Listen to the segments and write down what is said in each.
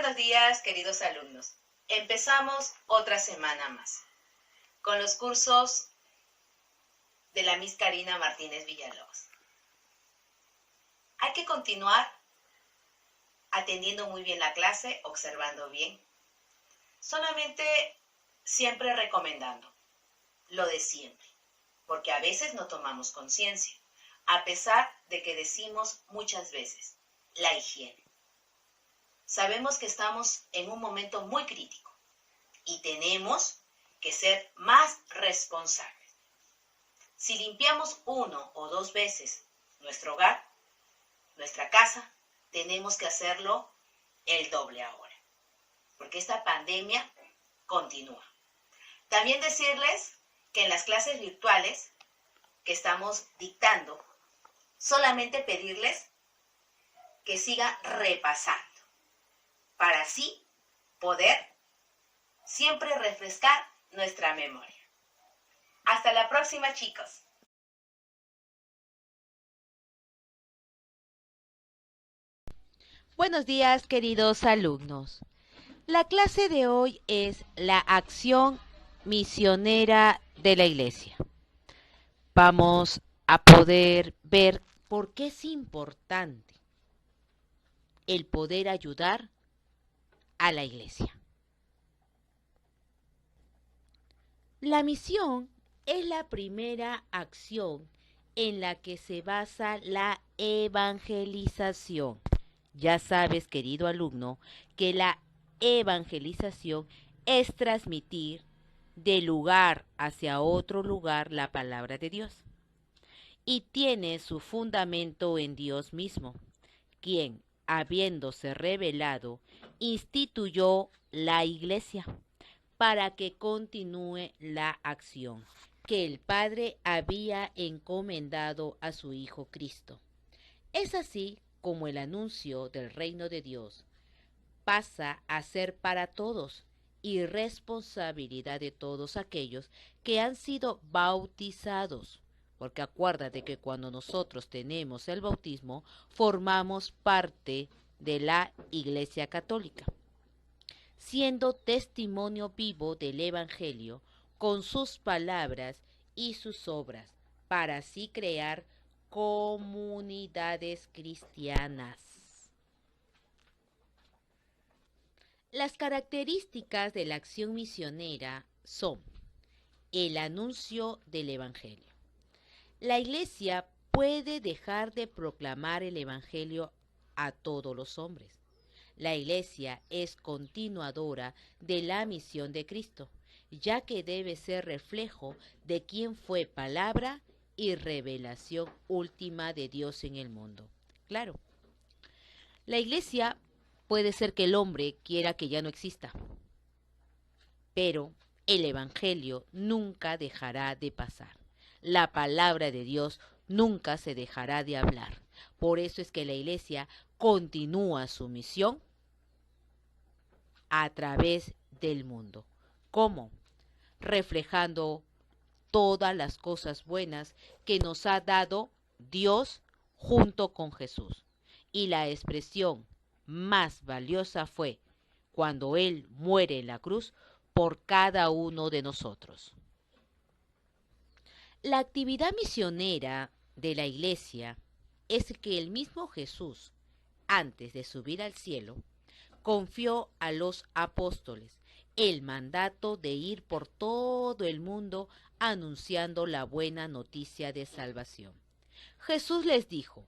buenos días, queridos alumnos. Empezamos otra semana más con los cursos de la Miss Karina Martínez Villalobos. Hay que continuar atendiendo muy bien la clase, observando bien. Solamente siempre recomendando lo de siempre, porque a veces no tomamos conciencia, a pesar de que decimos muchas veces la higiene. Sabemos que estamos en un momento muy crítico y tenemos que ser más responsables. Si limpiamos 1 o 2 veces nuestro hogar, nuestra casa, tenemos que hacerlo el doble ahora, porque esta pandemia continúa. También decirles que en las clases virtuales que estamos dictando, solamente pedirles que sigan repasando, para así poder siempre refrescar nuestra memoria. Hasta la próxima, chicos. Buenos días, queridos alumnos. La clase de hoy es la acción misionera de la Iglesia. Vamos a poder ver por qué es importante el poder ayudar a la Iglesia. La misión es la primera acción en la que se basa la evangelización. Ya sabes, querido alumno, que la evangelización es transmitir de lugar hacia otro lugar la palabra de Dios. Y tiene su fundamento en Dios mismo, quien, habiéndose revelado, instituyó la Iglesia para que continúe la acción que el Padre había encomendado a su Hijo Cristo. Es así como el anuncio del reino de Dios pasa a ser para todos y responsabilidad de todos aquellos que han sido bautizados. Porque acuérdate que cuando nosotros tenemos el bautismo, formamos parte de la Iglesia Católica, siendo testimonio vivo del Evangelio con sus palabras y sus obras, para así crear comunidades cristianas. Las características de la acción misionera son el anuncio del Evangelio. La Iglesia puede dejar de proclamar el Evangelio a todos los hombres. La Iglesia es continuadora de la misión de Cristo, ya que debe ser reflejo de quien fue palabra y revelación última de Dios en el mundo. Claro, la Iglesia puede ser que el hombre quiera que ya no exista, pero el Evangelio nunca dejará de pasar. La palabra de Dios nunca se dejará de hablar. Por eso es que la Iglesia continúa su misión a través del mundo. ¿Cómo? Reflejando todas las cosas buenas que nos ha dado Dios junto con Jesús. Y la expresión más valiosa fue cuando Él muere en la cruz por cada uno de nosotros. La actividad misionera de la Iglesia es que el mismo Jesús, antes de subir al cielo, confió a los apóstoles el mandato de ir por todo el mundo anunciando la buena noticia de salvación. Jesús les dijo: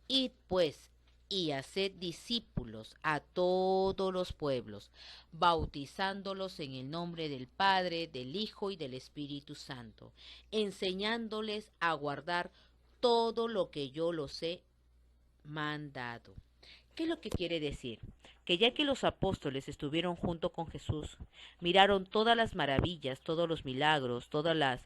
id pues y haced discípulos a todos los pueblos, bautizándolos en el nombre del Padre, del Hijo y del Espíritu Santo, enseñándoles a guardar todo lo que yo los he mandado. ¿Qué es lo que quiere decir? Que ya que los apóstoles estuvieron junto con Jesús, miraron todas las maravillas, todos los milagros, todas las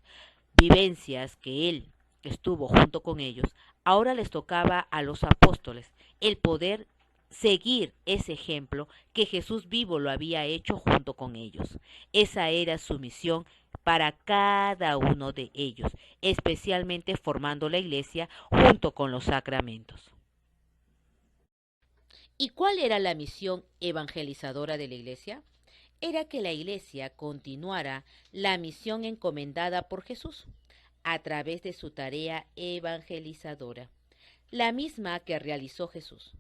vivencias que Él estuvo junto con ellos, ahora les tocaba a los apóstoles el poder seguir ese ejemplo que Jesús vivo lo había hecho junto con ellos. Esa era su misión para cada uno de ellos, especialmente formando la iglesia junto con los sacramentos. ¿Y cuál era la misión evangelizadora de la iglesia? Era que la iglesia continuara la misión encomendada por Jesús a través de su tarea evangelizadora, la misma que realizó Jesús.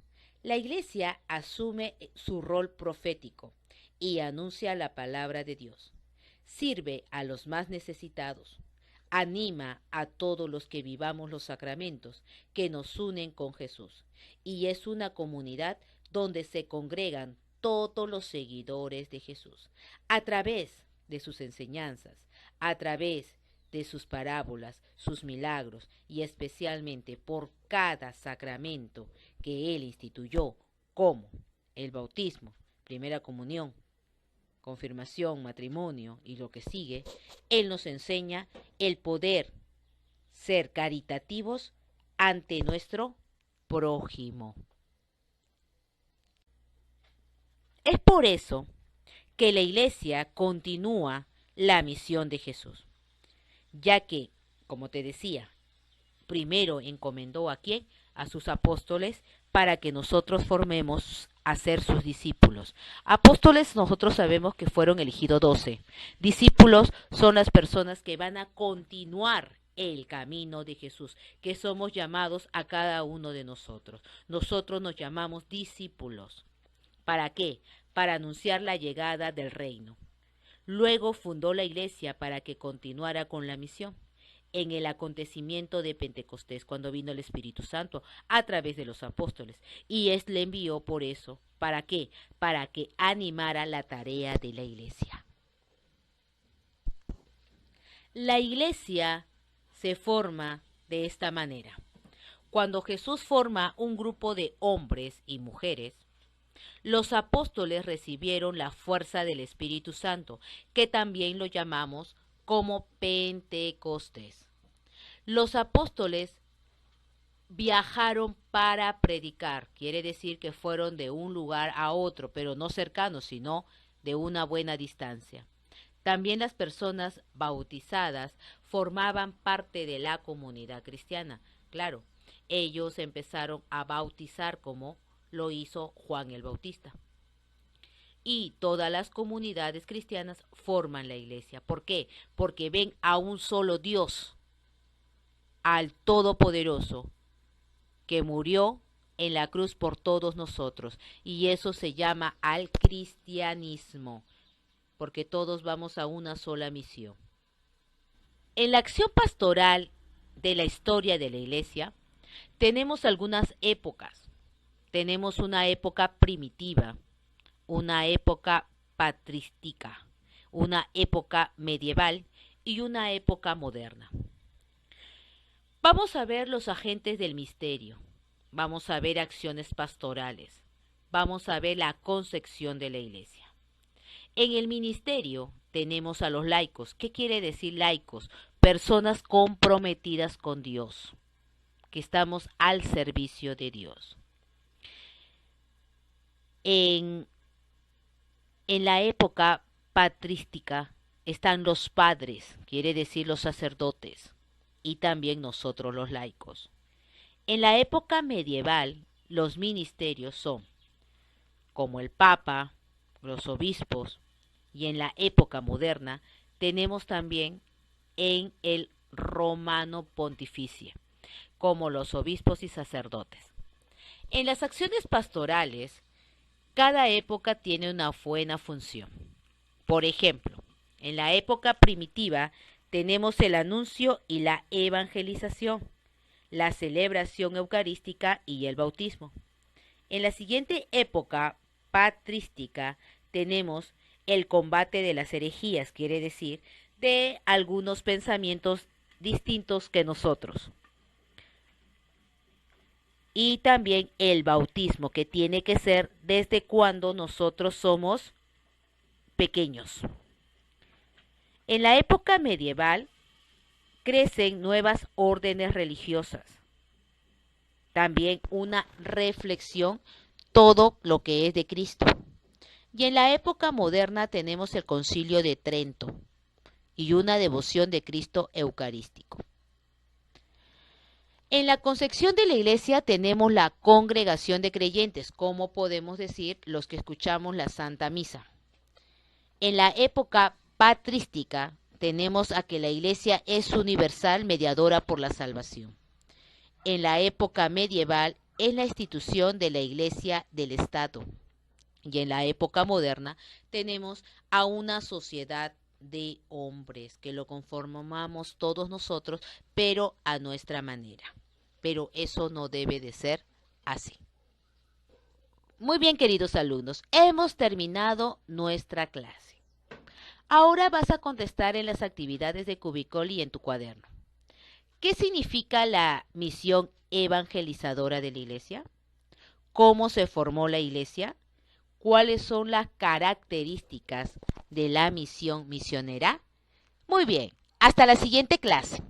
La iglesia asume su rol profético y anuncia la palabra de Dios. Sirve a los más necesitados. Anima a todos los que vivamos los sacramentos que nos unen con Jesús. Y es una comunidad donde se congregan todos los seguidores de Jesús. A través de sus enseñanzas, a través de sus parábolas, sus milagros y especialmente por cada sacramento que Él instituyó, como el bautismo, primera comunión, confirmación, matrimonio y lo que sigue, Él nos enseña el poder ser caritativos ante nuestro prójimo. Es por eso que la Iglesia continúa la misión de Jesús, ya que, como te decía, primero encomendó a quién, a sus apóstoles, para que nosotros formemos a ser sus discípulos. Apóstoles nosotros sabemos que fueron elegidos 12. Discípulos son las personas que van a continuar el camino de Jesús, que somos llamados a cada uno de nosotros. Nosotros nos llamamos discípulos. ¿Para qué? Para anunciar la llegada del reino. Luego fundó la iglesia para que continuara con la misión en el acontecimiento de Pentecostés, cuando vino el Espíritu Santo a través de los apóstoles. Y le envió por eso. ¿Para qué? Para que animara la tarea de la iglesia. La iglesia se forma de esta manera. Cuando Jesús forma un grupo de hombres y mujeres, los apóstoles recibieron la fuerza del Espíritu Santo, que también lo llamamos como Pentecostés. Los apóstoles viajaron para predicar, quiere decir que fueron de un lugar a otro, pero no cercanos, sino de una buena distancia. También las personas bautizadas formaban parte de la comunidad cristiana. Claro, ellos empezaron a bautizar como lo hizo Juan el Bautista. Y todas las comunidades cristianas forman la iglesia. ¿Por qué? Porque ven a un solo Dios, al Todopoderoso, que murió en la cruz por todos nosotros. Y eso se llama al cristianismo, porque todos vamos a una sola misión. En la acción pastoral de la historia de la iglesia, tenemos algunas épocas. Tenemos una época primitiva, una época patrística, una época medieval y una época moderna. Vamos a ver los agentes del misterio, vamos a ver acciones pastorales, vamos a ver la concepción de la iglesia. En el ministerio tenemos a los laicos. ¿Qué quiere decir laicos? Personas comprometidas con Dios, que estamos al servicio de Dios. En la época patrística están los padres, quiere decir los sacerdotes, y también nosotros los laicos. En la época medieval, los ministerios son como el Papa, los obispos, y en la época moderna tenemos también en el Romano Pontificio, como los obispos y sacerdotes. En las acciones pastorales, cada época tiene una buena función. Por ejemplo, en la época primitiva tenemos el anuncio y la evangelización, la celebración eucarística y el bautismo. En la siguiente época patrística tenemos el combate de las herejías, quiere decir, de algunos pensamientos distintos que nosotros. Y también el bautismo, que tiene que ser desde cuando nosotros somos pequeños. En la época medieval crecen nuevas órdenes religiosas. También una reflexión, todo lo que es de Cristo. Y en la época moderna tenemos el Concilio de Trento y una devoción de Cristo eucarístico. En la concepción de la iglesia tenemos la congregación de creyentes, como podemos decir los que escuchamos la Santa Misa. En la época patrística tenemos a que la iglesia es universal mediadora por la salvación. En la época medieval es la institución de la iglesia del Estado. Y en la época moderna tenemos a una sociedad de hombres que lo conformamos todos nosotros, pero a nuestra manera. Pero eso no debe de ser así. Muy bien, queridos alumnos, hemos terminado nuestra clase. Ahora vas a contestar en las actividades de Cubicol y en tu cuaderno. ¿Qué significa la misión evangelizadora de la iglesia? ¿Cómo se formó la iglesia? ¿Cuáles son las características de la misión misionera? Muy bien, hasta la siguiente clase.